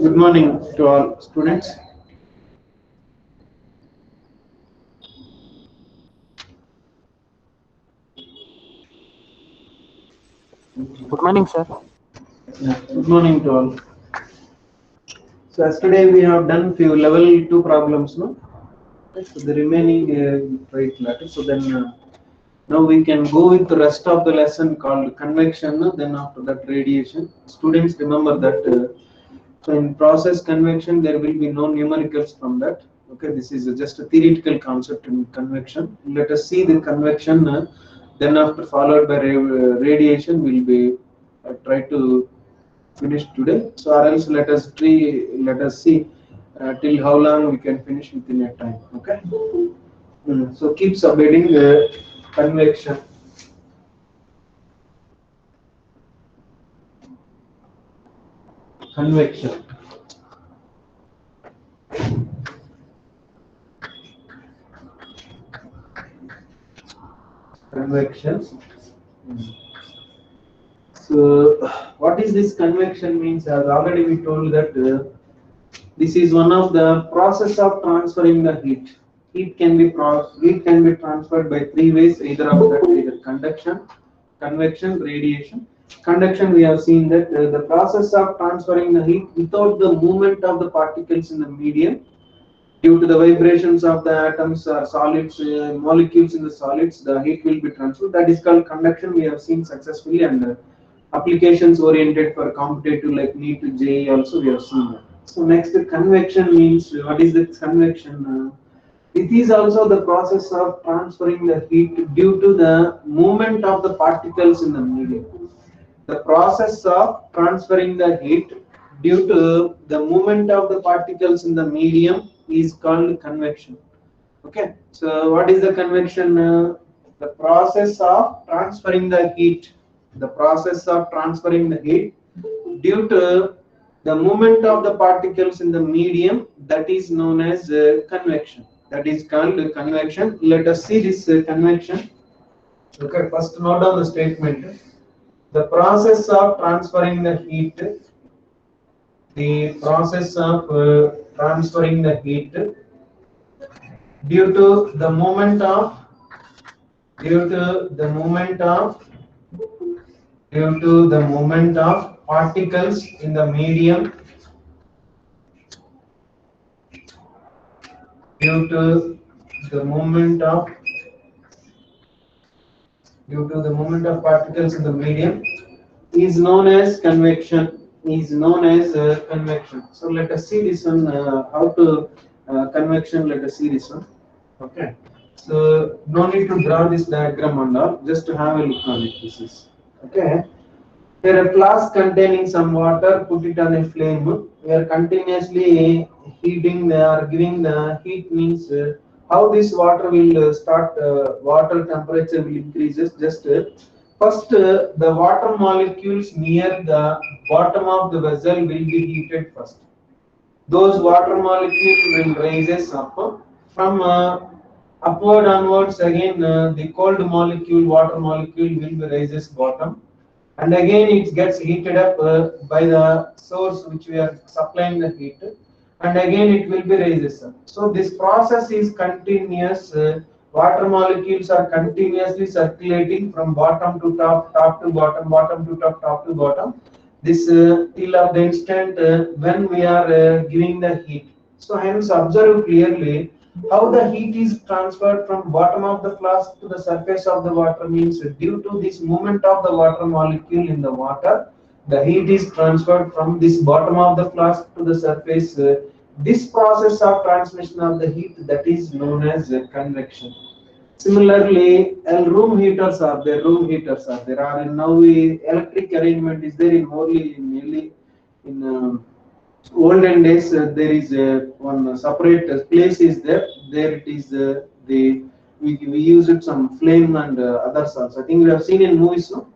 Good morning to all students. Good morning, sir. Good morning to all. So yesterday we have done few level 2 problems, no? So the remaining right later. So then now we can go with the rest of the lesson called convection. Then after that radiation. Students remember that. So in process convection there will be no numericals from that. Okay, this is just a theoretical concept in convection. Let us see the convection. Then after followed by radiation will be try to finish today. So or else let us see till how long we can finish within a time. Okay. So keep submitting the convection. Convection. Convection. So what is this convection means? As already we told that this is one of the process of transferring the heat. Heat can be transferred by three ways, either of that, either conduction, convection, radiation. Conduction, we have seen that the process of transferring the heat without the movement of the particles in the medium due to the vibrations of the atoms or solids, molecules in the solids, the heat will be transferred. That is called conduction. We have seen successfully, and applications oriented for competitive like NEET to JEE also we have seen that. So next, convection means what is the convection? It is also the process of transferring the heat due to the movement of the particles in the medium. The process of transferring the heat due to the movement of the particles in the medium is called convection. Okay, so what is the convection? The process of transferring the heat. The process of transferring the heat due to the movement of the particles in the medium, that is known as convection. That is called convection. Let us see this convection. Okay, first note down the statement. The process of transferring the heat. The process of transferring the heat due to the movement of particles in the medium, due to the movement of particles in the medium is known as convection. So let us see this one, how to convection. Let us see this one. Okay, so no need to draw this diagram and all, just to have a look on it. This is okay. Here a flask containing some water, put it on a flame. We are continuously heating or giving the heat, means how this water will start. Water temperature will increases. Just first, the water molecules near the bottom of the vessel will be heated first. Those water molecules will rises up from upward onwards. Again, the cold molecule, water molecule, will be rises bottom, and again it gets heated up by the source which we are supplying the heat, and again it will be rises up. So this process is continuous. Water molecules are continuously circulating from bottom to top, top to bottom, bottom to top, top to bottom. This till of the instant when we are giving the heat. So hence observe clearly how the heat is transferred from bottom of the flask to the surface of the water, means due to this movement of the water molecule in the water, the heat is transferred from this bottom of the flask to the surface. This process of transmission of the heat, that is known as convection. Similarly, room heaters are there. Room heaters are there. Are in now electric arrangement is there in only in olden days. There is one separate place is there. There it is the we use it some flame and others also. I think we have seen in movies. No,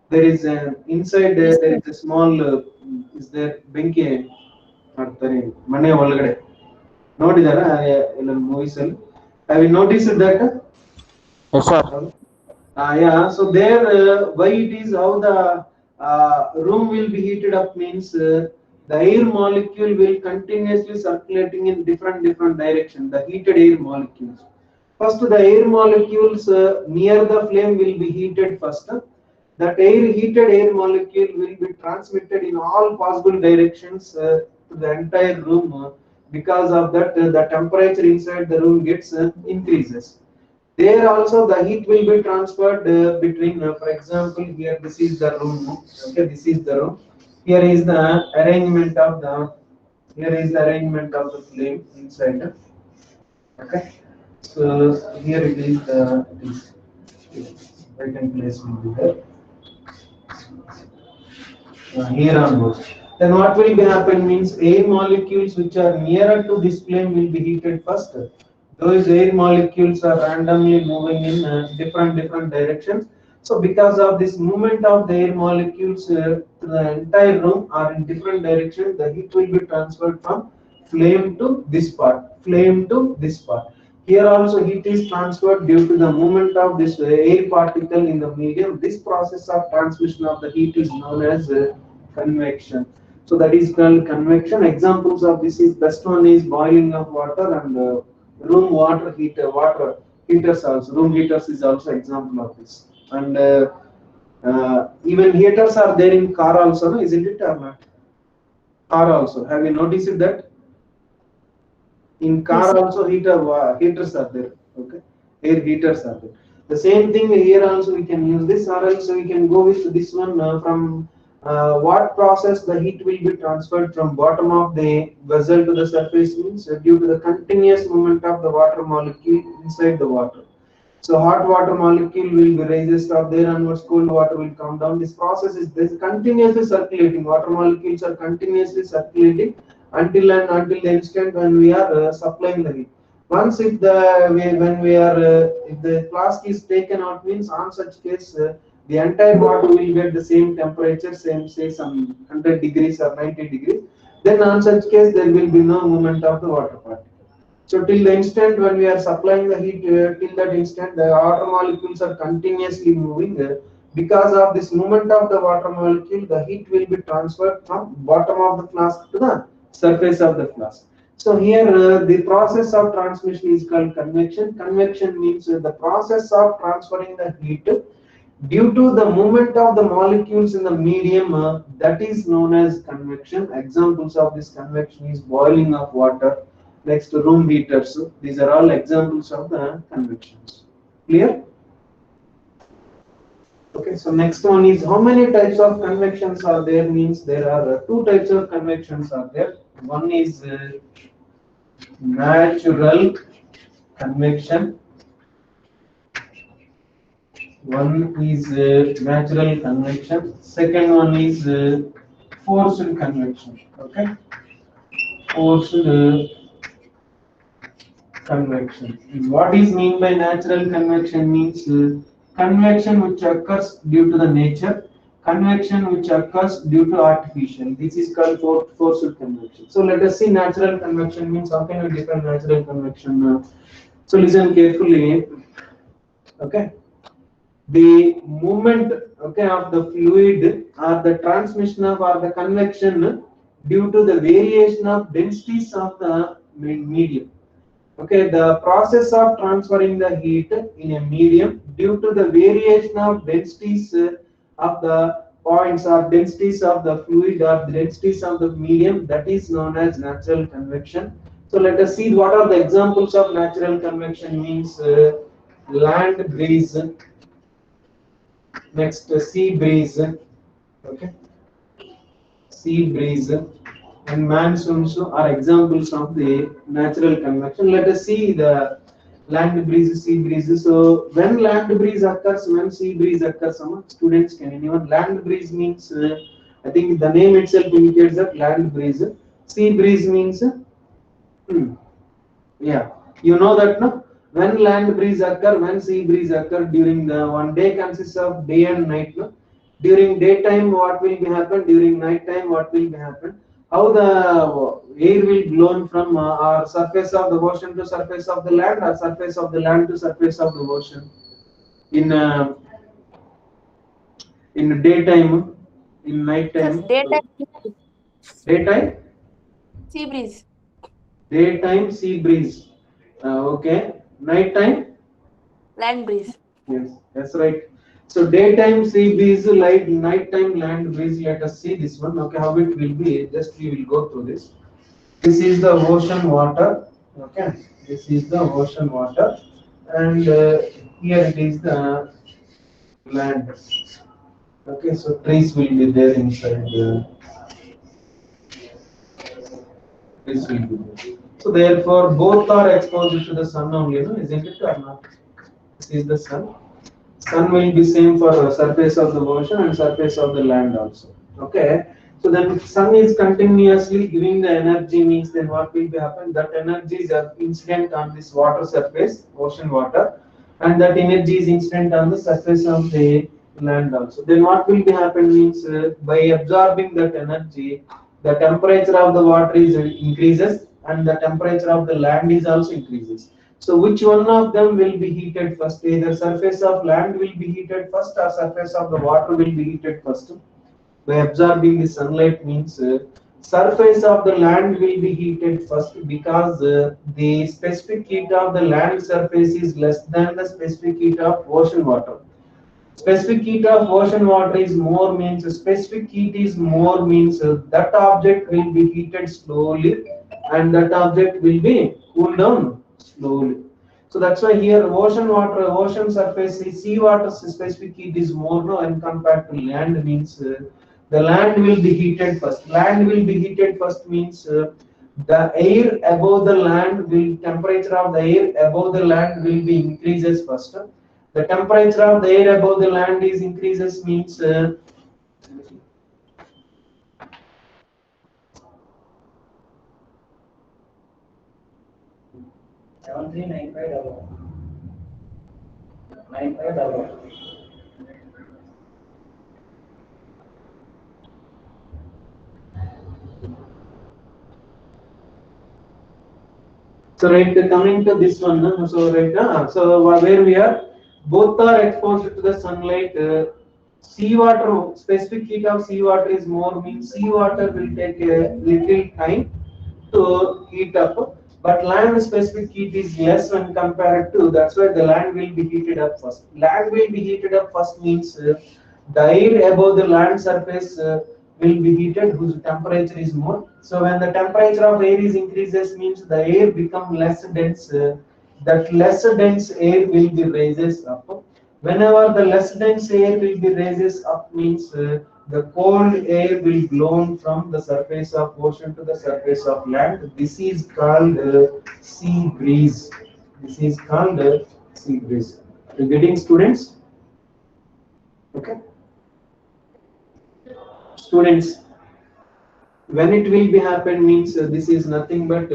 there is inside there is a small is there ಬೆಂಕಿ ಮಾಡ್ತಾರೆ ಮನೆ ಒಳಗಡೆ ನೋಡಿದಾರಾ ಎಲ್ಲ movies ಅಲ್ಲಿ. Have you noticed that? Yes, sir. Yeah, so there why it is how the room will be heated up means the air molecule will continuously circulating in different direction, the heated air molecules. First the air molecules near the flame will be heated first. That heated air molecule will be transmitted in all possible directions to the entire room. Because of that the temperature inside the room gets increases. There also the heat will be transferred between for example here this is the room. Okay, this is the room. Here is the arrangement of the flame inside. Okay, so here it is the right hand place will be there. Here onwards. Then what will be happen means air molecules which are nearer to this flame will be heated first. Those air molecules are randomly moving in different directions. So because of this movement of the air molecules to the entire room are in different directions, the heat will be transferred from flame to this part, flame to this part. Here also heat is transferred due to the movement of this air particle in the medium. This process of transmission of the heat is known as convection. So that is called convection. Examples of this is best one is boiling of water and room water heaters also. Room heaters is also example of this. And even heaters are there in car also, no? Isn't it or not? Car also. Have you noticed that? In car Yes, also heaters are there. Okay, air heaters are there. The same thing here also we can use this, or else we can go with this one from what process the heat will be transferred from bottom of the vessel to the surface means due to the continuous movement of the water molecule inside the water. So hot water molecule will be raises up there onwards, cold water will come down. This process is this continuously circulating. Water molecules are continuously circulating until the instant when we are supplying the heat. Once if when we are if the flask is taken out means on such case the entire water will get the same temperature, same say some 100 degrees or 90 degrees. Then on such case there will be no movement of the water particle. So till the instant when we are supplying the heat, till that instant the water molecules are continuously moving. Because of this movement of the water molecule, the heat will be transferred from bottom of the flask to the surface of the flask. So here the process of transmission is called convection. Convection means the process of transferring the heat due to the movement of the molecules in the medium that is known as convection. Examples of this convection is boiling of water. Next, room heaters. These are all examples of the convections. Clear? Okay, so next one is how many types of convections are there means there are two types of convections are there. One is natural convection. One is natural convection. Second one is forced convection. Okay, forced convection. What is mean by natural convection means convection which occurs due to the nature, convection which occurs due to artificial. This is called forced convection. So let us see natural convection means how can we define natural convection. So listen carefully. Okay, the movement okay of the fluid or the transmission of or the convection due to the variation of densities of the medium. Okay, the process of transferring the heat in a medium due to the variation of densities of the points or densities of the fluid or the densities of the medium, that is known as natural convection. So let us see what are the examples of natural convection means land breeze, next sea breeze, okay, sea breeze and monsoons are examples of the natural convection. Let us see the land breeze, sea breeze. So when land breeze occurs, when sea breeze occurs, some students can anyone land breeze means I think the name itself indicates that land breeze. Sea breeze means yeah, you know that no. When land breeze occur, when sea breeze occur during the one day consists of day and night. No, during daytime what will be happen? During night time what will be happen? How the air will blown from our surface of the ocean to surface of the land, or surface of the land to surface of the ocean. In in daytime, in night Sir, time, daytime daytime, sea breeze, daytime sea breeze. Okay, night time. land breeze. Yes, that's right. So daytime sea breeze, light nighttime land breeze. Let us see this one. Okay, how it will be. Just we will go through this. This is the ocean water. Okay, this is the ocean water, and here it is the land. Okay, so trees will be there inside. Trees will be there. So therefore, both are exposed to the sun only, no? Isn't it or not? This is the sun. Sun will be same for surface of the ocean and surface of the land also. Okay. So then sun is continuously giving the energy means then what will be happen? That energy is incident on this water surface, ocean water, and that energy is incident on the surface of the land also. Then what will be happen means by absorbing that energy, the temperature of the water is increases and the temperature of the land is also increases. So which one of them will be heated first? Either surface of land will be heated first or surface of the water will be heated first. By absorbing the sunlight means surface of the land will be heated first because the specific heat of the land surface is less than the specific heat of ocean water. Specific heat of ocean water is more means specific heat is more means that object will be heated slowly and that object will be cooled down slowly. So that's why here ocean water, ocean surface, sea water specific heat is more no, and compared to land means the land will be heated first. Land will be heated first means the air above the land will temperature of the air above the land will be increases first. The temperature of the air above the land is increases means 7395 so right coming to this one. So right so where we are both are exposed to the sunlight. Sea water specific heat of sea water is more means sea water will take a little time to heat up, but land specific heat is less when compared to. That's why the land will be heated up first. Land will be heated up first means the air above the land surface will be heated whose temperature is more. So when the temperature of air is increases means the air become less dense. That less dense air will be raises up. Whenever the less dense air will be raises up means the cold air will blown from the surface of ocean to the surface of land. This is called sea breeze. This is called sea breeze. Are you getting, students? Okay. Students, when it will be happen means this is nothing but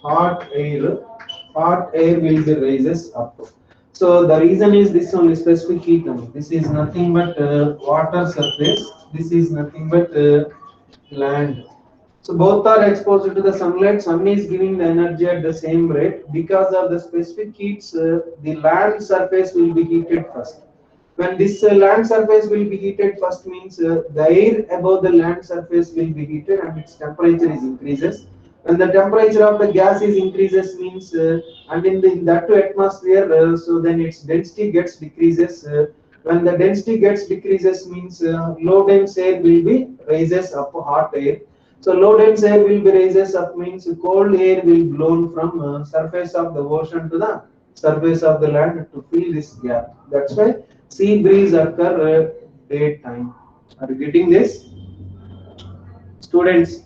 hot air. Hot air will be raises up. So the reason is this only specific heat. This is nothing but water surface. This is nothing but land. So both are exposed to the sunlight. Sun is giving the energy at the same rate. Because of the specific heats, the land surface will be heated first. When this land surface will be heated first means the air above the land surface will be heated and its temperature is increases. When the temperature of the gas is increases means and in that atmosphere, so then its density gets decreases. When the density gets decreases means low dense air will be raises up hot air. So low dense air will be raises up means cold air will blown from surface of the ocean to the surface of the land to fill this gap. That's why sea breeze occur daytime. Are you getting this, students?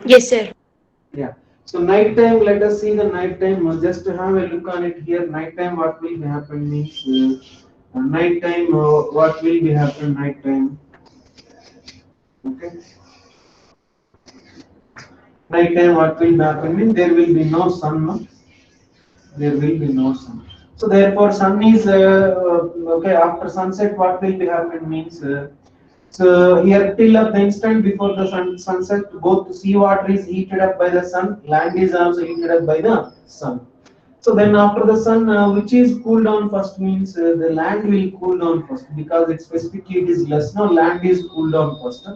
Yes, sir. Yeah. So night time, let us see the night time. Just to have a look on it here. Night time, what will be happen means night time. What will be happen night time? Okay. Night time, what will be happen means there will be no sun. No? There will be no sun. So therefore, sun is okay. After sunset, what will be happen means. So here till of the instant before the sunset, both sea water is heated up by the sun, land is also heated up by the sun. So then after the sun, which is cool down first means the land will cool down first because its specific heat is less. No, land is cool down first.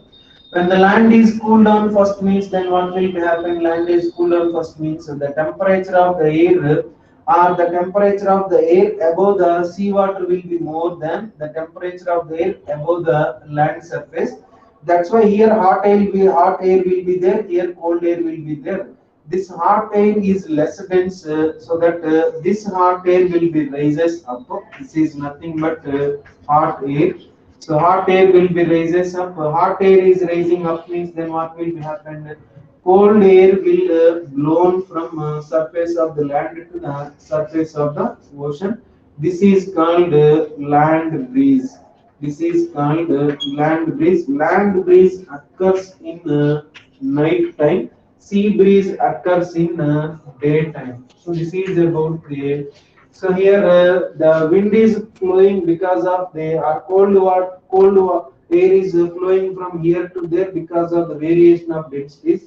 When the land is cool down first means then what will happen? Land is cool down first means the temperature of the air or the temperature of the air above the sea water will be more than the temperature of the air above the land surface. That's why here hot air will be there, here cold air will be there. This hot air is less dense, so that this hot air will be rises up. This is nothing but hot air. So hot air will be rises up. Hot air is rising up means then what will be happen? Cold air will blown from surface of the land to the surface of the ocean. This is called land breeze. This is called land breeze. Land breeze occurs in night time. Sea breeze occurs in daytime. So this is about the. So here the wind is flowing because of the air is flowing from here to there because of the variation of densities.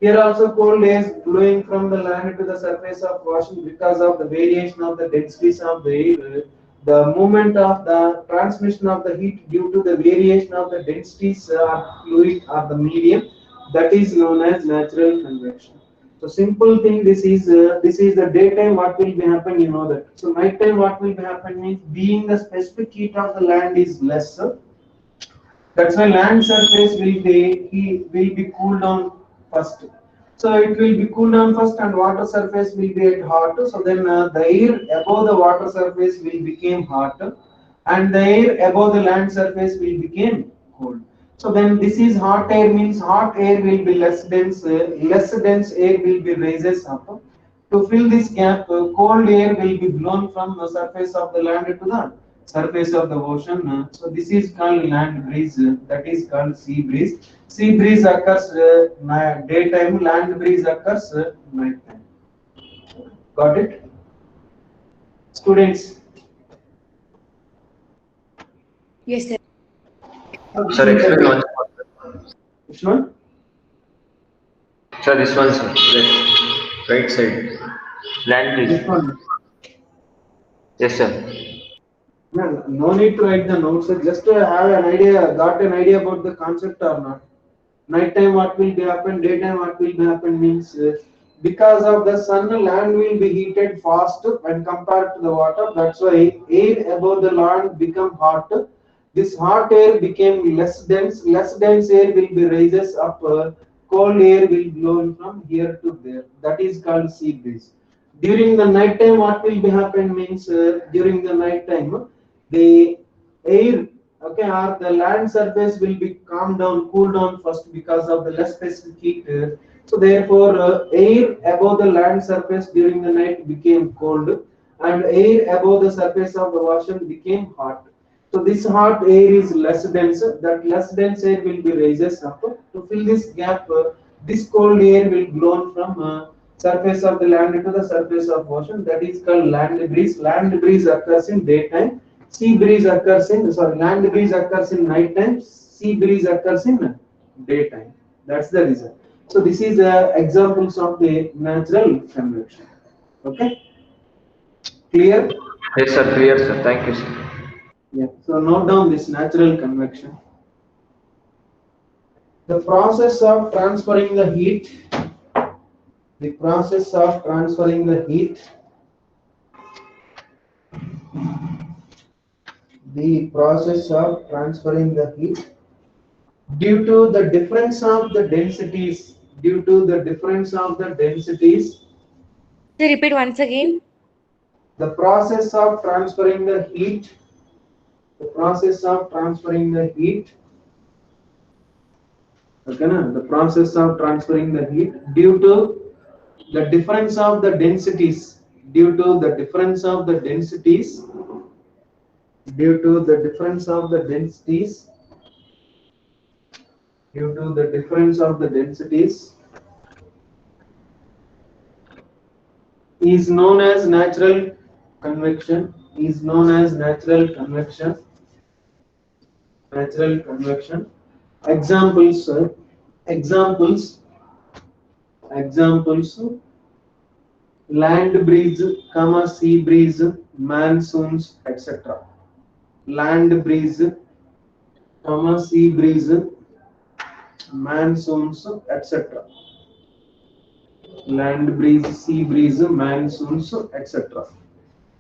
Here also cold air is blowing from the land to the surface of ocean because of the variation of the densities of the air. The movement of the transmission of the heat due to the variation of the densities of fluid or the medium, that is known as natural convection. So simple thing, this is the daytime what will be happen, you know that. So nighttime what will be happen means being the specific heat of the land is lesser, that's why land surface will be cooled down first. So it will be cooled down first, and water surface will be at hot. So then the air above the water surface will become hot, and the air above the land surface will become cold. So then this is hot air means hot air will be less dense. Less dense air will be rises up. To fill this gap, cold air will be blown from the surface of the land to the surface of the ocean. So this is called land breeze. That is called sea breeze. Sea breeze occurs daytime. Land breeze occurs nighttime. Got it, students? Yes, sir. So this Sir, is explain the once more. which one? Sir, this one, sir. Left, right side. Land, This please. one. Yes, sir. No, no need to write the notes. Just to have an idea, got an idea about the concept or not. Nighttime what will be happen, daytime what will be happen means because of the sun, land will be heated fast when compared to the water. That's why air above the land become hot. This hot air became less dense. Less dense air will be rises up. Cold air will blow from here to there. That is called sea breeze. During the night time, what will be happen means during the night time, the air, okay, or the land surface will be calmed down, cool down first because of the less specific heat. So therefore, air above the land surface during the night became cold, and air above the surface of the ocean became hot. So this hot air is less dense. That less dense air will be raises up. To fill this gap, this cold air will blown from surface of the land to the surface of ocean. That is called land breeze. Land breeze occurs in daytime. Sea breeze occurs in land breeze occurs in night time. Sea breeze occurs in daytime. That's the reason. So this is examples of the natural convection. Okay, clear? Yes, sir. Clear, sir. Thank you, sir. Yeah. So note down this natural convection. The process of transferring the heat. The process of transferring the heat. The process of transferring the heat due to the difference of the densities. Due to the difference of the densities. Sir, repeat once again. The process of transferring the heat. The process of transferring the heat. Okay, na? The process of transferring the heat due to the difference of the densities, due to the difference of the densities, due to the difference of the densities, due to the difference of the densities, is known as natural convection, is known as natural convection, natural convection. Examples, examples, examples, land breeze, comma, sea breeze, monsoons, etc. Land breeze, comma, sea breeze, monsoons, etc. Land breeze, sea breeze, monsoons, etc.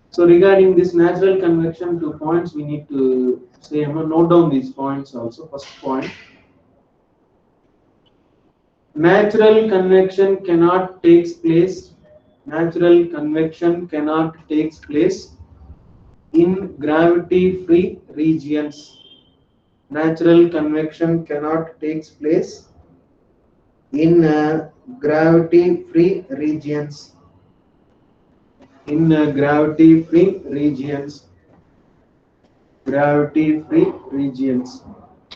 So regarding this natural convection, 2 points we need to say, note down these points also. First point, natural convection cannot takes place, natural convection cannot takes place in gravity free regions. Natural convection cannot takes place in gravity free regions, in gravity free regions, gravity free regions.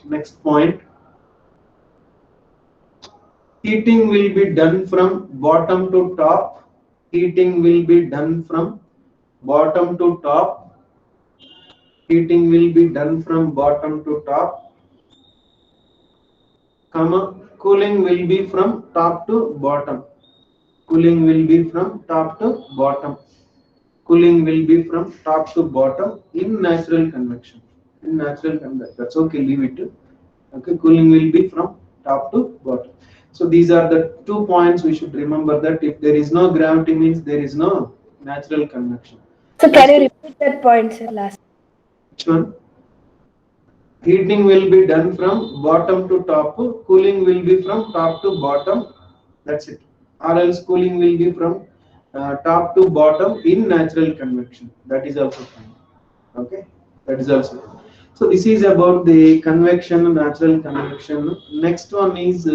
Next point, heating will be done from bottom to top, heating will be done from bottom to top, heating will be done from bottom to top, comma, cooling will be from top to bottom, cooling will be from top to bottom, cooling will be from top to bottom in natural convection, in natural convection, that's okay, leave it. Okay, cooling will be from top to bottom. So these are the 2 points we should remember, that if there is no gravity means there is no natural convection. So can you repeat that point, sir, last? Which one? Heating will be done from bottom to top, cooling will be from top to bottom, that's it. Or else cooling will be from top to bottom in natural convection, that is also fine. Okay, that is also fine. So this is about the convection, natural convection. Next one is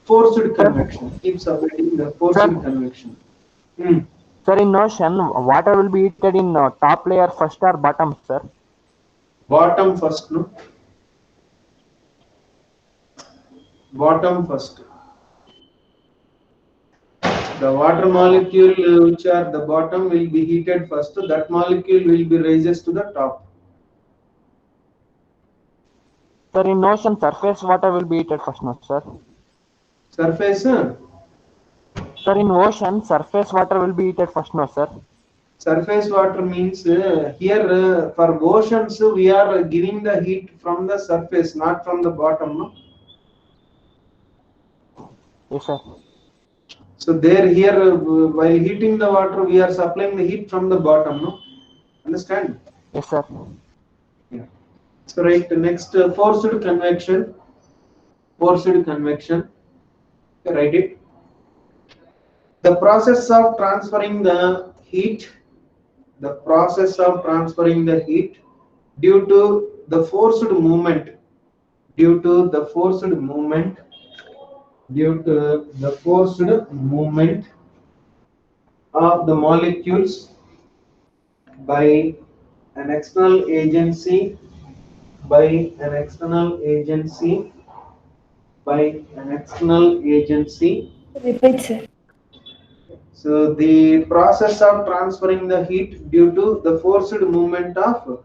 forced convection. Keep submitting the forced Sir. convection. Sir, in ocean, water will be heated in top layer first or bottom, sir? Bottom first, no? Bottom first. The water molecule which are the bottom will be heated first. That molecule will be raises to the top. Sir, in ocean, surface water will be heated first, no, sir? Surface, Sir, in ocean, surface water will be heated first, no, sir? surface water means here for oceans we are giving the heat from the surface, not from the bottom, no? Yes, sir. So there here while heating the water we are supplying the heat from the bottom, no? Understand? Yes, sir. Yeah. So right, next forced convection. Forced convection. Okay, write it. The process of transferring the heat. The process of transferring the heat due to the forced movement. Due to the forced movement. Due to the forced movement of the molecules by an external agency, by an external agency, by an external agency. Repeat, sir. So the process of transferring the heat due to the forced movement of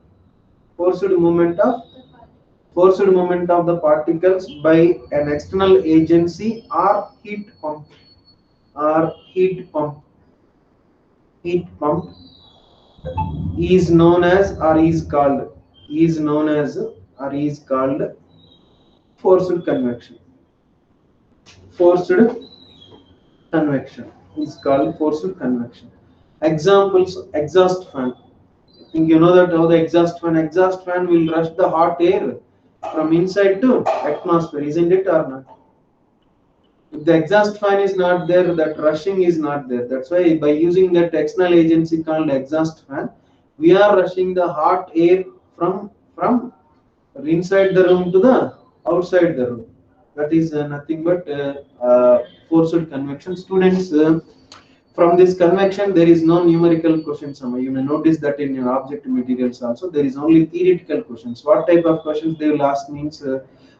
the particles by an external agency or heat pump, or heat pump. Heat pump is known as or is called forced convection. Forced convection is called forced convection. Examples: exhaust fan. I think you know that how the exhaust fan will rush the hot air from inside to atmosphere, isn't it or not? If the exhaust fan is not there, that rushing is not there. That's why by using that external agency called exhaust fan, we are rushing the hot air from inside the room to the outside the room. That is nothing but forced convection. Students, from this convection, there is no numerical question sum. You may notice that in your object materials also, there is only theoretical questions. What type of questions they will ask means,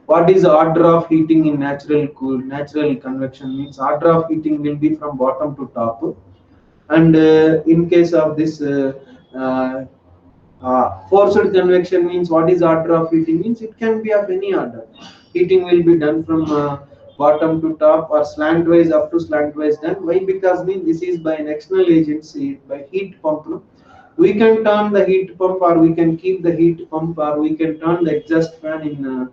what is the order of heating in natural convection means order of heating will be from bottom to top, and in case of this uh, forced convection means what is order of heating means it can be of any order. Heating will be done from bottom to top or slantwise up to slantwise done. Why? Because mean this is by an external agency, by heat pump. No? We can turn the heat pump, or we can keep the heat pump, or we can turn the exhaust fan in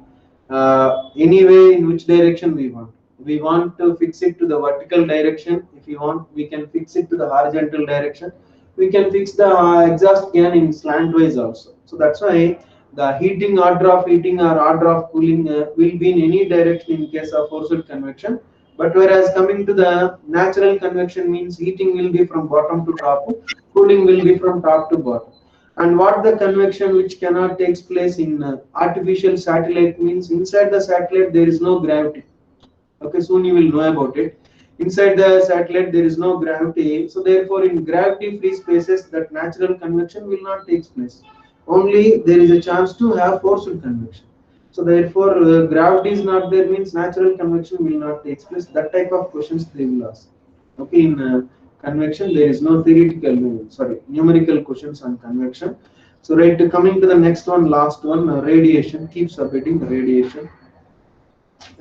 any way in which direction we want. We want to fix it to the vertical direction. If we want, we can fix it to the horizontal direction. We can fix the exhaust fan in slantwise also. So that's why the heating, order of heating or order of cooling will be in any direction in case of forced convection. But whereas coming to the natural convection means heating will be from bottom to top, cooling will be from top to bottom. And what the convection which cannot takes place in artificial satellite means inside the satellite there is no gravity. Okay, soon you will know about it. Inside the satellite there is no gravity, so therefore in gravity free spaces that natural convection will not take place. Only there is a chance to have forced convection. So therefore gravity is not there means natural convection will not take place. That type of questions they will ask. Okay, in convection there is no theoretical, sorry, numerical questions on convection. So right, coming to the next one, last one, radiation. Keep submitting radiation.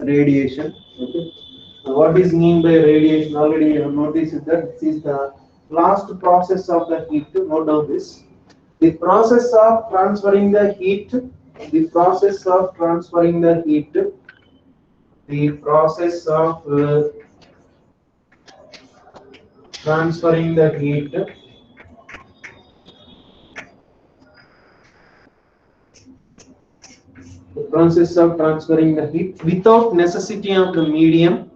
Okay. So what is mean by radiation? Already you have noticed that this is the last process of the heat. Note down this. The process of transferring the heat. The process of transferring the heat. The process of transferring the heat. The process of transferring the heat without necessity of the medium.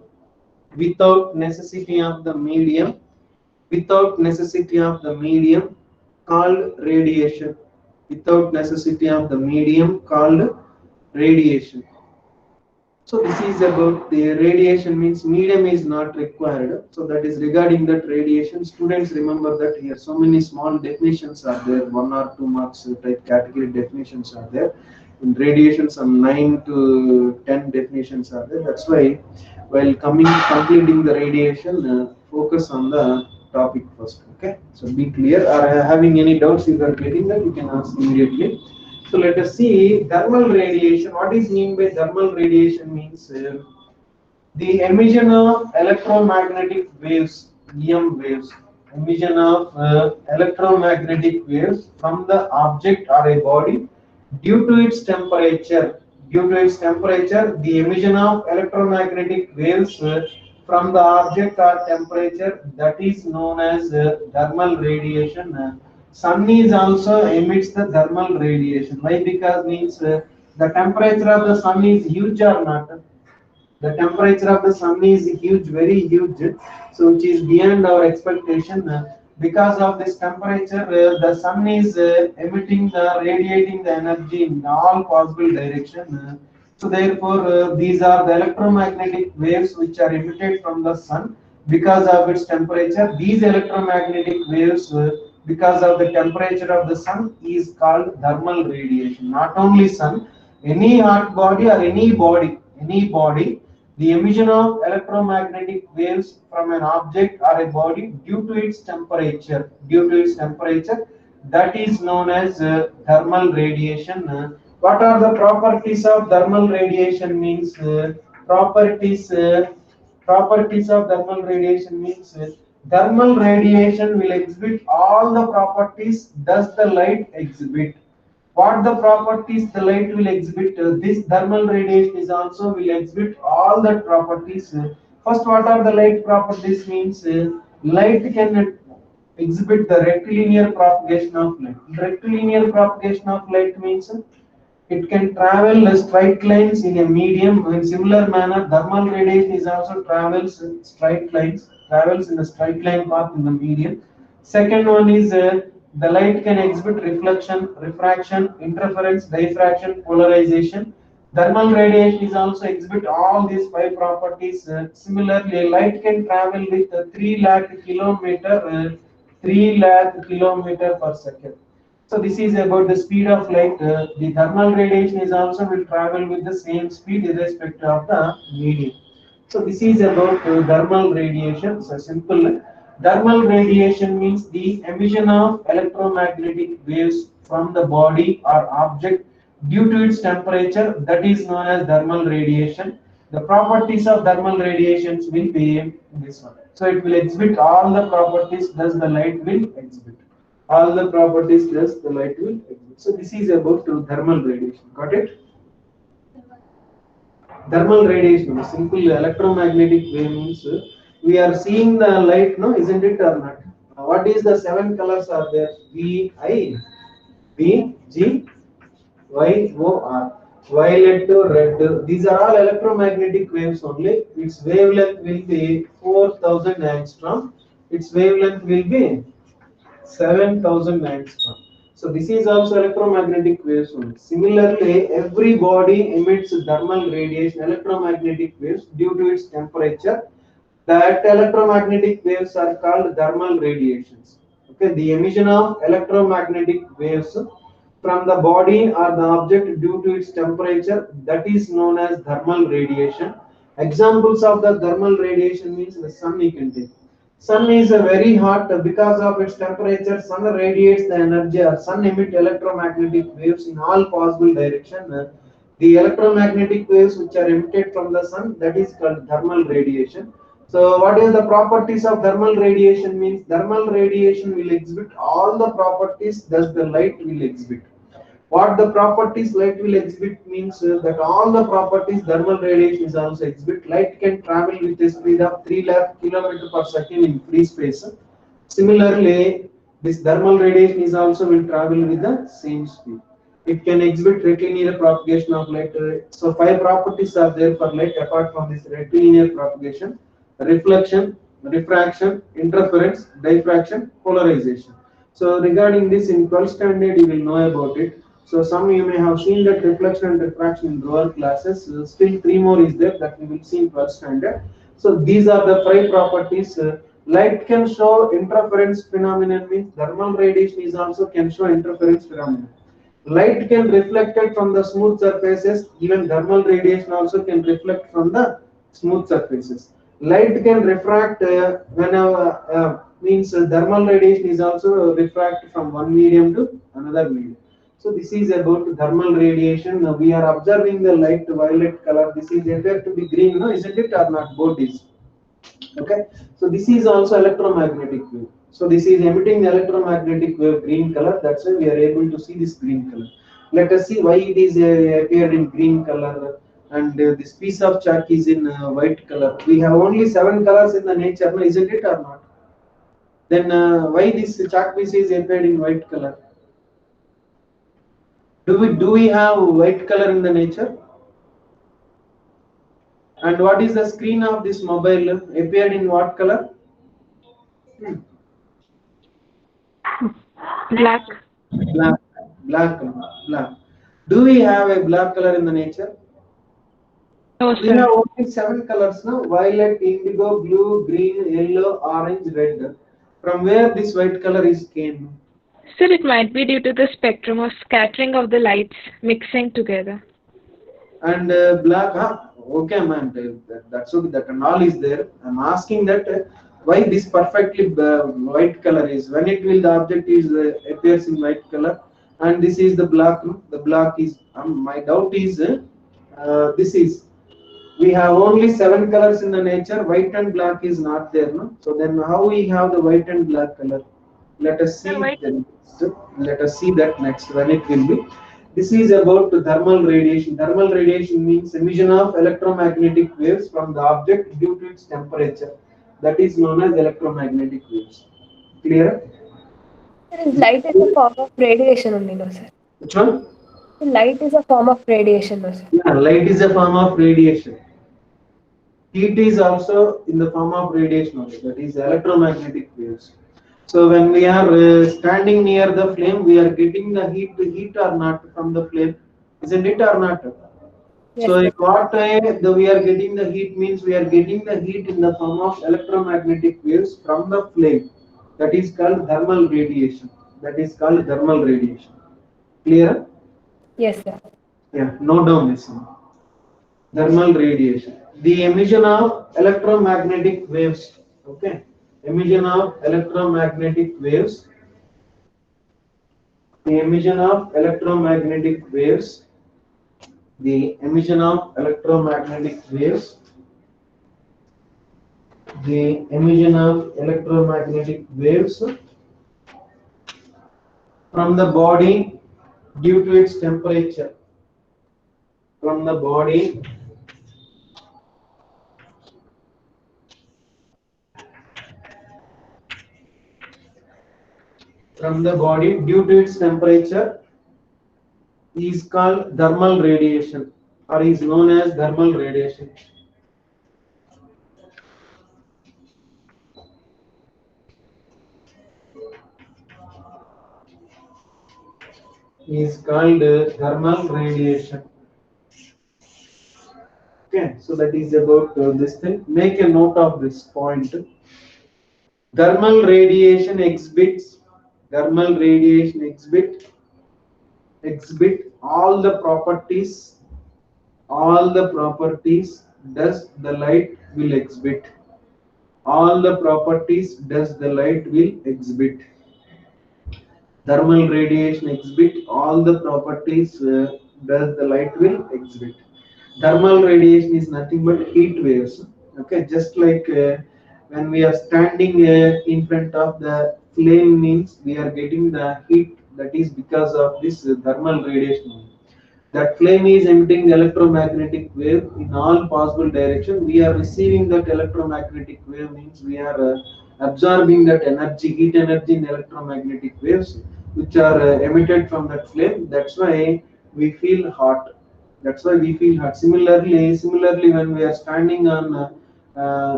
Without necessity of the medium. Without necessity of the medium called radiation. Without necessity of the medium called radiation. So this is about the radiation means medium is not required. So that is regarding that radiation. Students remember that here so many small definitions are there, 1 or 2 marks type category definitions are there. In radiation some 9 to 10 definitions are there. That's why while completing the radiation, focus on the topic first. Okay, so be clear, or having any doubts if you are getting that you can ask immediately. So let us see thermal radiation. What is mean by thermal radiation means the emission of electromagnetic waves, EM waves, emission of electromagnetic waves from the object or a body due to its temperature. Due to its temperature, the emission of electromagnetic waves from the object or temperature, that is known as thermal radiation. Sun is also emits the thermal radiation. Why? Because means the temperature of the sun is huge or not. The temperature of the sun is huge, very huge, so which is beyond our expectation. Because of this temperature, the sun is emitting the radiating the energy in all possible direction. So therefore, these are the electromagnetic waves which are emitted from the sun because of its temperature. These electromagnetic waves, because of the temperature of the sun, is called thermal radiation. Not only sun, any hot body or any body, the emission of electromagnetic waves from an object or a body due to its temperature, that is known as thermal radiation. What are the properties of thermal radiation means properties properties of thermal radiation means thermal radiation will exhibit all the properties does the light exhibit. What the properties the light will exhibit, this thermal radiation is also will exhibit all the properties. First, what are the light properties means light can exhibit the rectilinear propagation of light. Rectilinear propagation of light means it can travel straight lines in a medium. In similar manner, thermal radiation is also travels in straight lines, travels in a straight line path in the medium. Second one is the light can exhibit reflection, refraction, interference, diffraction, polarization. Thermal radiation is also exhibit all these five properties. Similarly, light can travel with 3 lakh kilometer, 3 lakh kilometer per second. So this is about the speed of light. The thermal radiation is also will travel with the same speed irrespective of the medium. So this is about thermal radiation. So simple. Thermal radiation means the emission of electromagnetic waves from the body or object due to its temperature, that is known as thermal radiation. The properties of thermal radiations will be this one. So it will exhibit all the properties thus the light will exhibit. All the properties thus the light will exhibit. So this is about thermal radiation. Got it? Thermal radiation, simple electromagnetic wave means we are seeing the light, no, isn't it or not? What is the seven colors are there? V, I, B, G, Y, O, R. Violet to red. These are all electromagnetic waves only. Its wavelength will be 4,000 angstrom. Its wavelength will be 7,000 angstrom. So this is also electromagnetic waves only. Similarly, every body emits thermal radiation, electromagnetic waves due to its temperature. That electromagnetic waves are called thermal radiations. Okay, the emission of electromagnetic waves from the body or the object due to its temperature, that is known as thermal radiation. Examples of the thermal radiation means the sun you can take. Sun is very hot because of its temperature. Sun radiates the energy or sun emit electromagnetic waves in all possible direction. The electromagnetic waves which are emitted from the sun, that is called thermal radiation. So what is the properties of thermal radiation means thermal radiation will exhibit all the properties thus the light will exhibit. What the properties light will exhibit means that all the properties thermal radiation is also exhibit. Light can travel with a speed of 3 lakh kilometer per second in free space. Similarly, this thermal radiation is also will travel with the same speed. It can exhibit rectilinear propagation of light. So five properties are there for light apart from this rectilinear propagation: reflection, refraction, interference, diffraction, polarization. So regarding this in 12th standard you will know about it. So some you may have seen that reflection and refraction in lower classes. Still three more is there that we will see in 12th standard. So these are the five properties. Light can show interference phenomenon means thermal radiation is also can show interference phenomenon. Light can reflect it from the smooth surfaces. Even thermal radiation also can reflect from the smooth surfaces. Light can refract whenever means thermal radiation is also refract from one medium to another medium. So this is about thermal radiation. Now we are observing the light violet color. This is appear to be green, no, isn't it or not? Both is. Okay. So this is also electromagnetic wave. So this is emitting the electromagnetic wave green color. That's why we are able to see this green color. Let us see why it is appeared in green color and this piece of chalk is in white color. We have only 7 colors in the nature, no, isn't it or not? Then why this chalk piece is appeared in white color? Do we have white color in the nature? And what is the screen of this mobile appeared in what color? Black. Black, black, black. Do we have a black color in the nature? No, We sir. have only 7 colors now: violet, indigo, blue, green, yellow, orange, red. From where this white color is came? Sir, it might be due to the spectrum of scattering of the lights mixing together. And black, huh? Okay, man, that's okay. That and all is there. I'm asking that why this perfectly white color is when it will the object is appears in white color, and this is the black. No? The black is my doubt is this is we have only 7 colors in the nature. White and black is not there, no? So then how we have the white and black color? Let us see. Sir, white. Let us see that next when it will be. This is about thermal radiation. Thermal radiation means emission of electromagnetic waves from the object due to its temperature. That is known as electromagnetic waves. Clear? Light is a form of radiation only, no, sir. Which one? Light is a form of radiation, no, sir. Yeah, light is a form of radiation. Heat is also in the form of radiation only. That is electromagnetic waves. So when we are standing near the flame, we are getting the heat or not from the flame, isn't it or not? Yes, So sir. in what way we are getting the heat means we are getting the heat in the form of electromagnetic waves from the flame. That is called thermal radiation. That is called thermal radiation. Clear? Yes, sir. Yeah. Note down this one. Thermal radiation. The emission of electromagnetic waves. Okay. Emission of electromagnetic waves. The emission of electromagnetic waves. The emission of electromagnetic waves. The emission of electromagnetic waves from the body due to its temperature. From the body due to its temperature is called thermal radiation or is known as thermal radiation. Is called thermal radiation. Okay, so that is about this thing. Make a note of this point. Thermal radiation exhibit all the properties does the light will exhibit. All the properties does the light will exhibit. Thermal radiation exhibit all the properties does the light will exhibit. Thermal radiation is nothing but heat waves. Okay, just like when we are standing in front of the flame means we are getting the heat, that is because of this thermal radiation. That flame is emitting the electromagnetic wave in all possible directions. We are receiving that electromagnetic wave means we are absorbing that energy, heat energy in electromagnetic waves which are emitted from that flame. That's why we feel hot. That's why we feel hot. Similarly, when we are standing on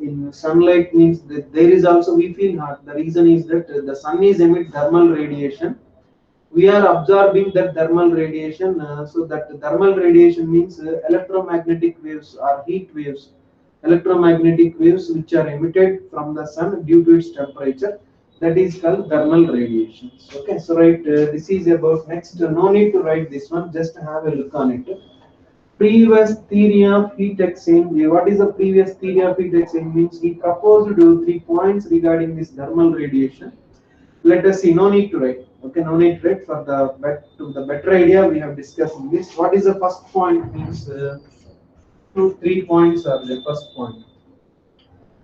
in sunlight means that there is also we feel hot. The reason is that the sun is emit thermal radiation, we are absorbing that thermal radiation. So that thermal radiation means electromagnetic waves or heat waves, electromagnetic waves which are emitted from the sun due to its temperature, that is called thermal radiation. Okay, so right, this is about next. No need to write this one, just have a look on it. Previous theory of heat exchange. What is the previous theory of heat exchange means? He proposed 3 points regarding this thermal radiation. Let us see. No need to write. Okay, no need to write. For the better idea, we have discussed this. What is the first point means? 3 points are the first point.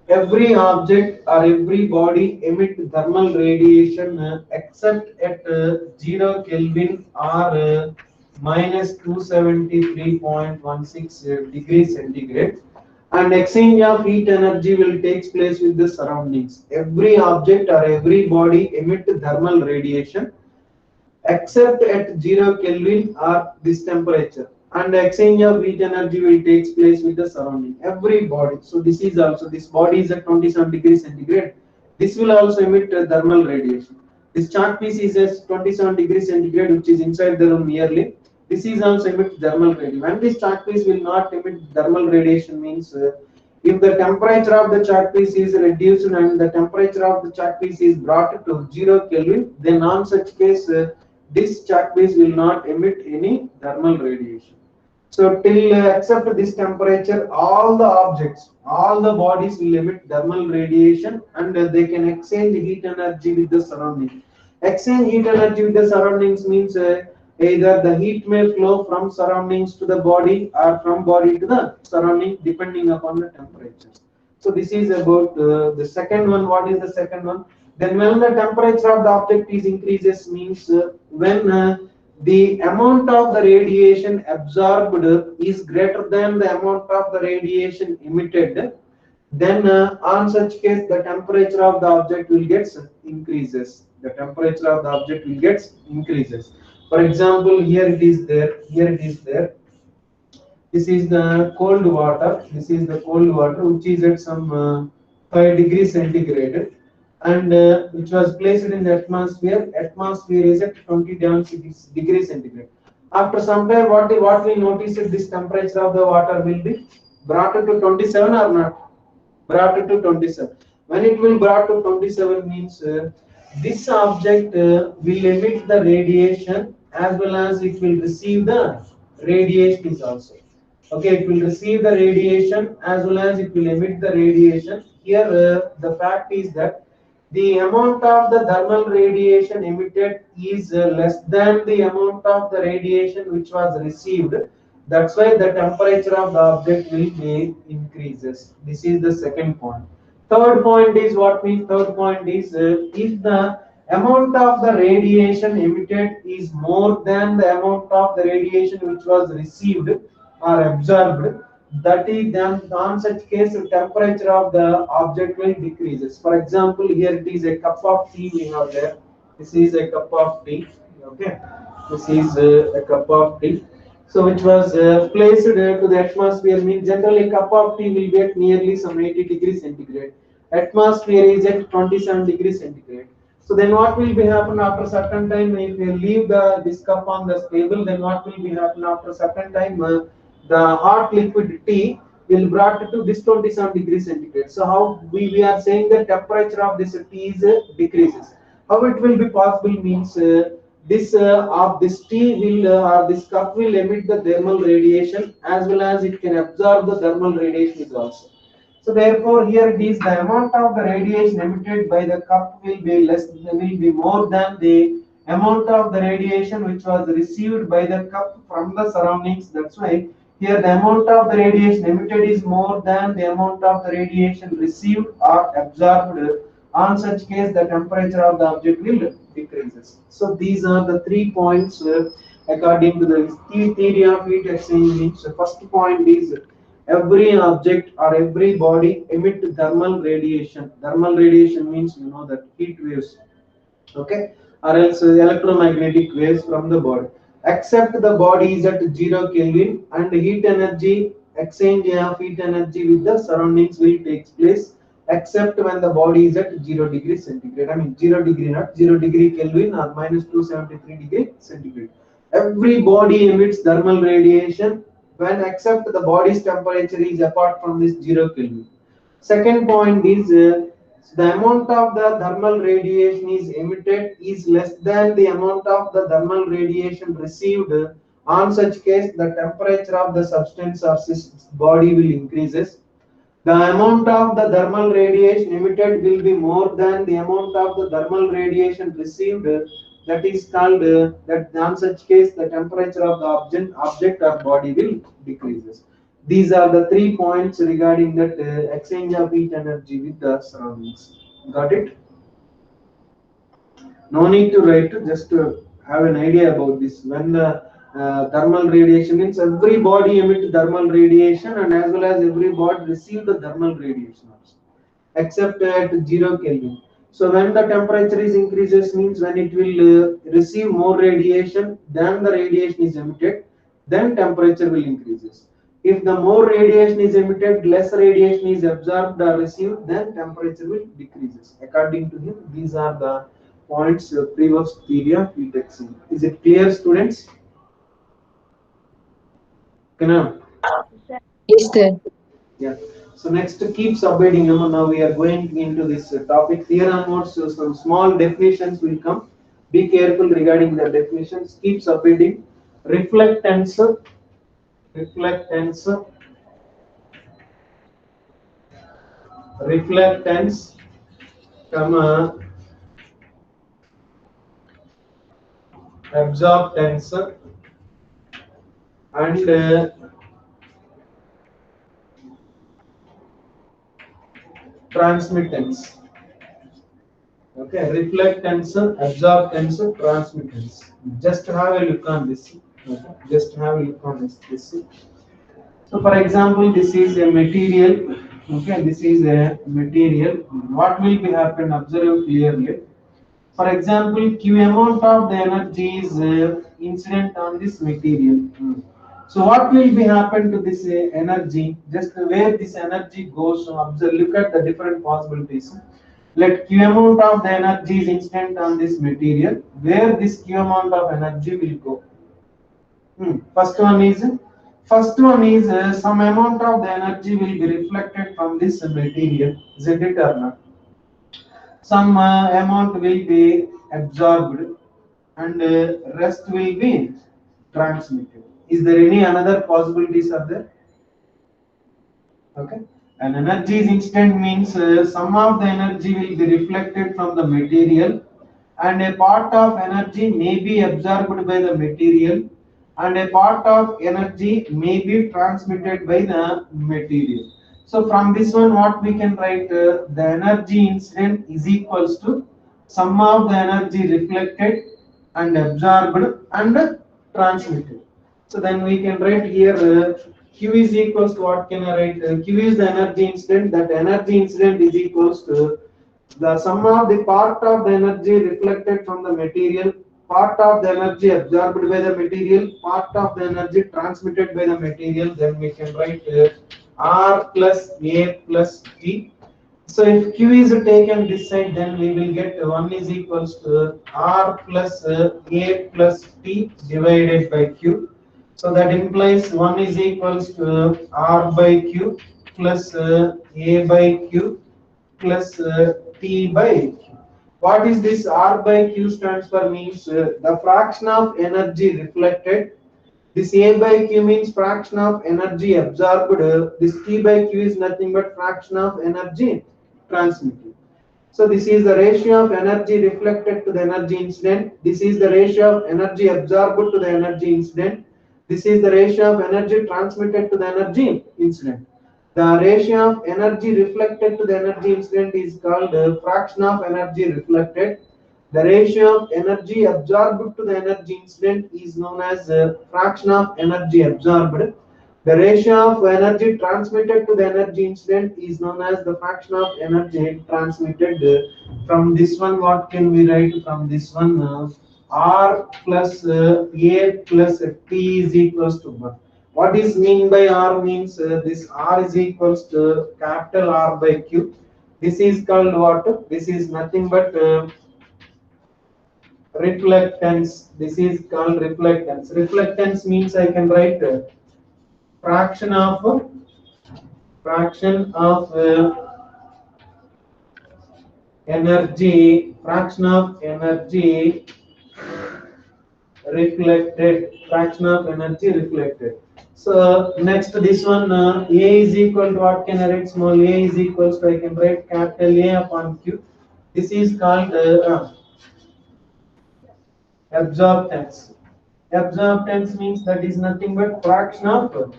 Every object or every body emit thermal radiation except at 0 Kelvin or minus 273.16 degrees centigrade, and exchange of heat energy will take place with the surroundings. Every object or every body emit thermal radiation except at 0 Kelvin or this temperature, and exchange of heat energy will take place with the surrounding. Every body. So this is also, this body is at 27 degrees centigrade. This will also emit thermal radiation. This chart piece is at 27 degrees centigrade, which is inside the room nearly. This is also emit thermal radiation. When this chart piece will not emit thermal radiation means if the temperature of the chart piece is reduced and the temperature of the chart piece is brought to 0 Kelvin, then on such case this chart piece will not emit any thermal radiation. So till except this temperature, all the objects, all the bodies will emit thermal radiation, and they can exchange heat energy with the surroundings. Exchange heat energy with the surroundings means either the heat may flow from surroundings to the body or from body to the surrounding depending upon the temperature. So this is about the second one. What is the second one? Then when the temperature of the object is increases means when the amount of the radiation absorbed is greater than the amount of the radiation emitted, then on such case the temperature of the object will get increases. The temperature of the object will get increases. For example, here it is there, here it is there. This is the cold water. This is the cold water which is at some 5 degrees centigrade, and which was placed in the atmosphere. Atmosphere is at 20 degrees centigrade. After some time, what we notice is this temperature of the water will be brought to 27 or not? Brought to 27. When it will brought to 27 means this object will emit the radiation as well as it will receive the radiation is also. Okay, it will receive the radiation as well as it will emit the radiation. Here the fact is that the amount of the thermal radiation emitted is less than the amount of the radiation which was received. That's why the temperature of the object will be increases. This is the second point. Third point is what means? Third point is if the amount of the radiation emitted is more than the amount of the radiation which was received or absorbed, that is then on such case the temperature of the object will decreases. For example, here it is a cup of tea we have there. This is a cup of tea. Okay, this is a cup of tea. So which was placed to the atmosphere means generally cup of tea will get nearly some 80 degrees centigrade. Atmosphere is at 27 degrees centigrade. So then what will be happen after certain time if you leave this cup on the table, then what will be happen after certain time the hot liquid tea will brought to this 27 degrees centigrade. So how we are saying the temperature of this tea is decreases. How it will be possible means this of this tea will or this cup will emit the thermal radiation as well as it can absorb the thermal radiation also. So therefore here it is the amount of the radiation emitted by the cup will be will be more than the amount of the radiation which was received by the cup from the surroundings. That's why here the amount of the radiation emitted is more than the amount of the radiation received or absorbed. On such case, the temperature of the object will decreases. So these are the 3 points according to the theory of heat exchange. So first point is every object or every body emit thermal radiation. Thermal radiation means you know that heat waves, okay, or else electromagnetic waves from the body. Except the body is at 0 Kelvin and heat energy exchange of heat energy with the surroundings will take place except when the body is at 0 degree centigrade. I mean 0 degree, not 0 degree Kelvin or minus 273 degree centigrade. Every body emits thermal radiation when except the body's temperature is apart from this 0 Kelvin. Second point is the amount of the thermal radiation is emitted is less than the amount of the thermal radiation received. On such case, the temperature of the substance or body will increases. The amount of the thermal radiation emitted will be more than the amount of the thermal radiation received. That is called that on such case the temperature of the object or body will decreases. These are the 3 points regarding that exchange of heat energy with the surroundings. Got it? No need to write, just to have an idea about this. When the thermal radiation means every body emit thermal radiation and as well as every body receive the thermal radiation also, except at 0 Kelvin. So when the temperature is increases means when it will receive more radiation than the radiation is emitted, then temperature will increases. If the more radiation is emitted, less radiation is absorbed or received, then temperature will decreases. According to him, these are the points previous theory of heat exchange. Is it clear, students? Can Yes, sir. Yeah. So next keep subheading. Now we are going into this topic. Here onwards, so some small definitions will come. Be careful regarding the definitions. Keep subheading. Reflectance, reflectance, reflectance, comma, absorptance, and transmittance. Okay, reflectance, absorptance, transmittance. Just have a look on this. Okay. Just have a look on this. So, for example, this is a material. Okay, this is a material. What will be happen? Observe clearly. For example, Q amount of the energy is incident on this material. So what will be happen to this energy? Just where this energy goes. So observe, look at the different possibilities. Let Q amount of the energy is incident on this material. Where this Q amount of energy will go? First one is some amount of the energy will be reflected from this material. Is it or not? Some amount will be absorbed and rest will be transmitted. Is there any another possibilities are there? Okay. An energy is instant means some of the energy will be reflected from the material and a part of energy may be absorbed by the material and a part of energy may be transmitted by the material. So from this one what we can write, the energy incident is equals to sum of the energy reflected and absorbed and transmitted. So then we can write here Q is equals to what can I write? Q is the energy incident. That energy incident is equals to the sum of the part of the energy reflected from the material, part of the energy absorbed by the material, part of the energy transmitted by the material. Then we can write R plus A plus T. So if Q is taken this side, then we will get 1 is equals to R plus A plus T divided by Q. So that implies 1 is equals to R by Q plus A by Q plus T by Q. What is this R by Q stands for means the fraction of energy reflected. This A by Q means fraction of energy absorbed. This T by Q is nothing but fraction of energy transmitted. So this is the ratio of energy reflected to the energy incident. This is the ratio of energy absorbed to the energy incident. This is the ratio of energy transmitted to the energy incident. The ratio of energy reflected to the energy incident is called fraction of energy reflected. The ratio of energy absorbed to the energy incident is known as fraction of energy absorbed. The ratio of energy transmitted to the energy incident is known as the fraction of energy transmitted. From this one, what can we write from this one? R plus A plus T is equals to 1. What is mean by R means this R is equals to capital R by Q. This is called what? This is nothing but reflectance. This is called reflectance. Reflectance means I can write fraction of energy, fraction of energy reflected, fraction of energy reflected. So next this one A is equal to what can I write? Small a is equals to I can write capital A upon Q. This is called absorptance. Absorptance means that is nothing but fraction of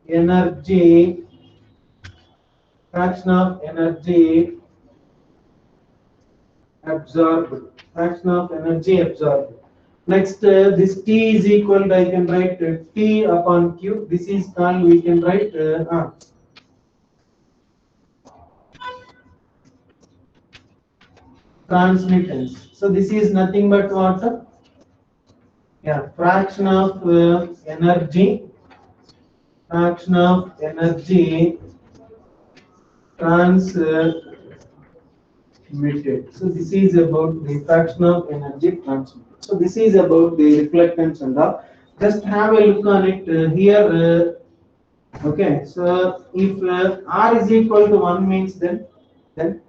energy, fraction of energy absorbed, fraction of energy absorbed. Next, this T is equal to I can write T upon Q. This is called we can write transmittance. So this is nothing but what? Yeah, fraction of energy, fraction of energy transmitted. So this is about the fraction of energy transmitted. So this is about the reflectance and all. Just have a look on it here. Okay, so if R is equal to 1 means then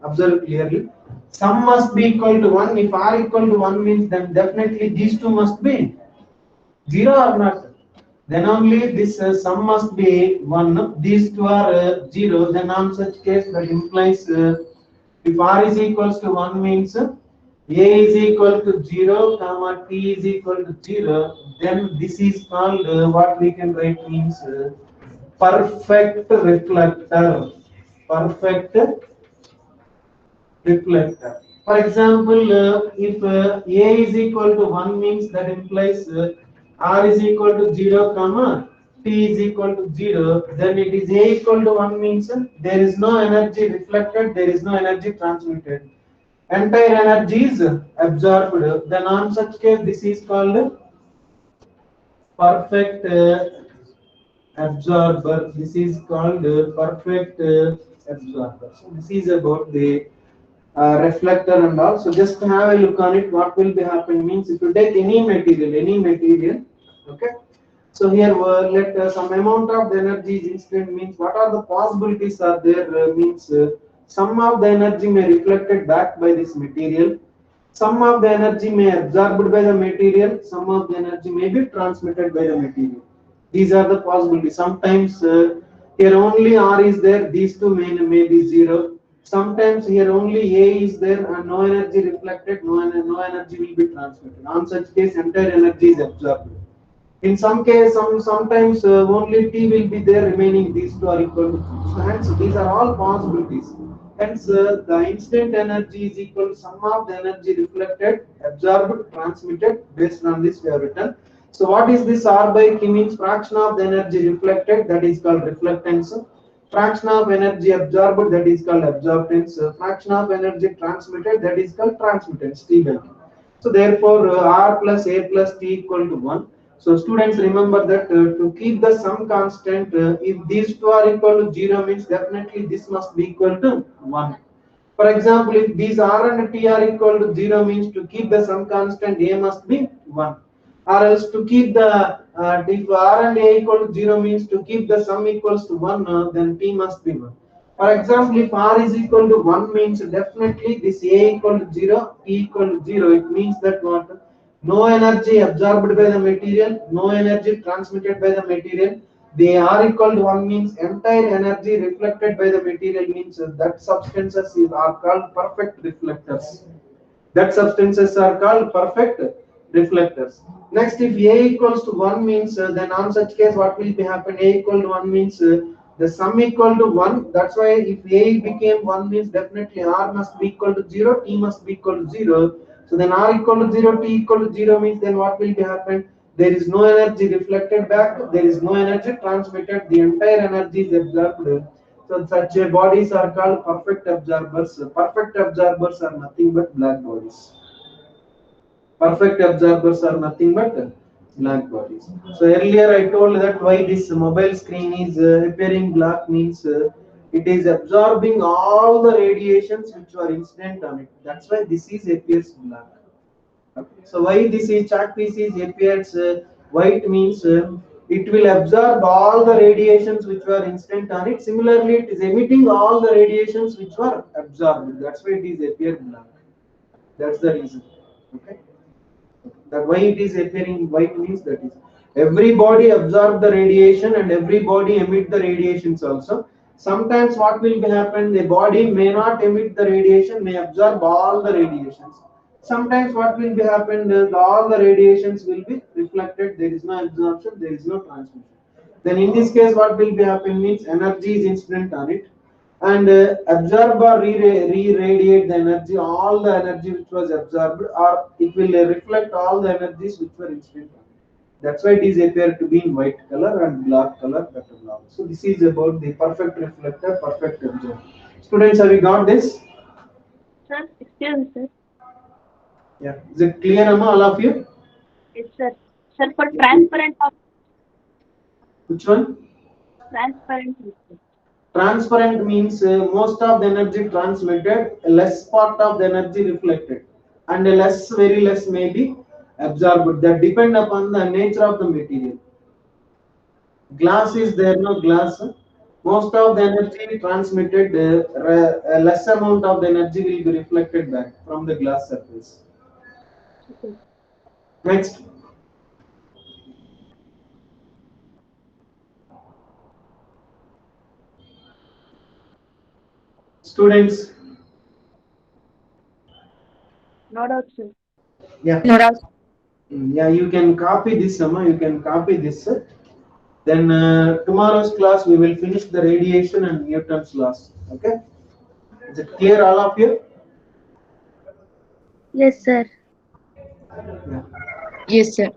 observe clearly. Sum must be equal to 1. If R equal to 1 means then definitely these two must be 0 or not. Then only this sum must be 1. These two are 0. Then on such case that implies if R is equals to 1 means A is equal to 0, comma T is equal to 0. Then this is called what we can write means perfect reflector. Perfect reflector. For example, if A is equal to 1 means that implies R is equal to 0, comma T is equal to 0, then it is A equal to 1 means there is no energy reflected, there is no energy transmitted. Entire energy is absorbed. Then on such case, this is called perfect absorber. This is called perfect absorber. So this is about the reflector and all. So just have a look on it. What will be happening means if you take any material, okay. So here let some amount of the energy is incident means what are the possibilities are there means some of the energy may reflected back by this material, some of the energy may absorbed by the material, some of the energy may be transmitted by the material. These are the possibilities. Sometimes here only R is there, these two may be zero. Sometimes here only A is there and no energy reflected, no energy will be transmitted. On such case, entire energy is absorbed. In some case, sometimes only T will be there, remaining these two are equal to 2. So hence these are all possibilities. Hence the incident energy is equal to sum of the energy reflected, absorbed, transmitted. Based on this we have written. So what is this R by Q means fraction of the energy reflected, that is called reflectance. Fraction of energy absorbed, that is called absorptance. Fraction of energy transmitted, that is called transmittance, T by Q. So therefore R plus A plus T equal to 1. So students remember that to keep the sum constant, if these two are equal to 0 means definitely this must be equal to 1. For example, if these R and T are equal to 0 means to keep the sum constant A must be 1. Or else to keep the if R and A equal to 0 means to keep the sum equals to 1, then T must be 1. For example, if R is equal to 1 means definitely this A equal to 0, T equal to 0. It means that what? No energy absorbed by the material, no energy transmitted by the material. They are equal to 1 means entire energy reflected by the material means that substances are called perfect reflectors. That substances are called perfect reflectors. Next, if A equals to 1 means then on such case what will be happen? A equal to 1 means the sum equal to 1. That's why if A became 1 means definitely R must be equal to 0, T must be equal to 0. So then R equal to 0, T equal to 0 means then what will be happen? There is no energy reflected back, there is no energy transmitted, the entire energy is absorbed. So such bodies are called perfect absorbers. Perfect absorbers are nothing but black bodies. Perfect absorbers are nothing but black bodies. So earlier I told that why this mobile screen is appearing black means it is absorbing all the radiations which were incident on it. That's why this is appears black. Okay. So why this is chalk piece is appears white means it will absorb all the radiations which were incident on it. Similarly, it is emitting all the radiations which were absorbed. That's why it is appear black. That's the reason. Okay. That why it is appearing white means that is every body absorb the radiation and every body emit the radiations also. Sometimes what will be happen, the body may not emit the radiation, may absorb all the radiations. Sometimes what will be happen, all the radiations will be reflected, there is no absorption, there is no transmission. Then in this case what will be happen means energy is incident on it and absorb or re-radiate the energy, all the energy which was absorbed, or it will reflect all the energies which were incident. That's why it is appear to be in white color and black color catalog. So this is about the perfect reflector, perfect absorber. Students, have you got this? Sir, excuse me, sir. Yeah. Is it clear, Amma, all of you? Yes, sir. Sir, for transparent of Which one? transparent. Transparent means most of the energy transmitted, less part of the energy reflected, and very less may be absorbed. That depend upon the nature of the material. Glass is there, no glass. Most of the energy transmitted, a less amount of the energy will be reflected back from the glass surface. Next. Students, No doubt, sir. yeah. No doubt. Yeah, you can copy this, Amma. You can copy this. Then tomorrow's class we will finish the radiation and Newton's laws. Okay? Is it clear, all of you? Yes, sir. Yeah. Yes, sir.